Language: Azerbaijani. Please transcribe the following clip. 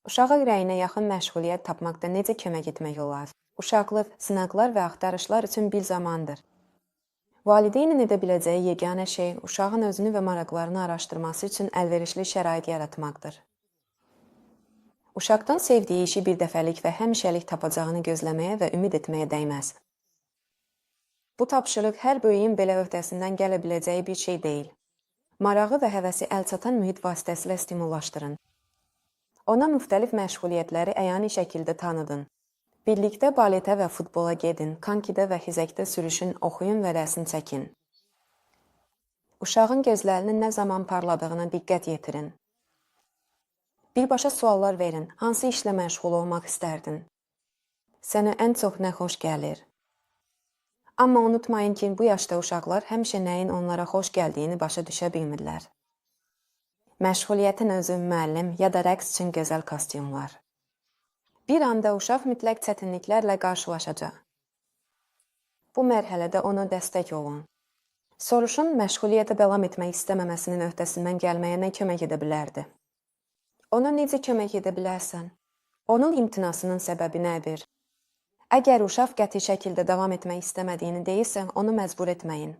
Uşağa ürəyinə yaxın məşğuliyyət tapmaqda necə kömək etmək olar? Uşaqlıq, sınaqlar və axtarışlar üçün bir zamandır. Valideynin edə biləcəyi yeganə şey uşağın özünü və maraqlarını araşdırması üçün əlverişli şərait yaratmaqdır. Uşaqdan sevdiyi işi bir dəfəlik və həmişəlik tapacağını gözləməyə və ümid etməyə dəyməz. Bu tapşırıq hər böyüyin belə öhdəsindən gələ biləcəyi bir şey deyil. Marağı və həvəsi əlçatan mühit vasitəsilə stimullaşdırın. Ona müxtəlif məşğuliyyətləri əyani şəkildə tanıdın. Birlikdə baletə və futbola gedin, kankidə və xizəkdə sürüşün, oxuyun və rəsm çəkin. Uşağın gözlərinin nə zaman parladığına diqqət yetirin. Birbaşa suallar verin, hansı işlə məşğul olmaq istərdin? Sənə ən çox nə xoş gəlir? Amma unutmayın ki, bu yaşda uşaqlar həmişə nəyin onlara xoş gəldiyini başa düşə bilmirlər. Məşğuliyyətin özü, müəllim ya da rəqs üçün gözəl kostyumlar. Bir anda uşaq mütləq çətinliklərlə qarşılaşacaq. Bu mərhələdə ona dəstək olun. Soruşun, məşğuliyyətə davam etmək istəməməsinin öhdəsindən gəlməyə nə kömək edə bilərdi? Ona necə kömək edə bilərsən? Onun imtinasının səbəbi nədir? Əgər uşaq qəti şəkildə davam etmək istəmədiyini deyirsə, onu məcbur etməyin.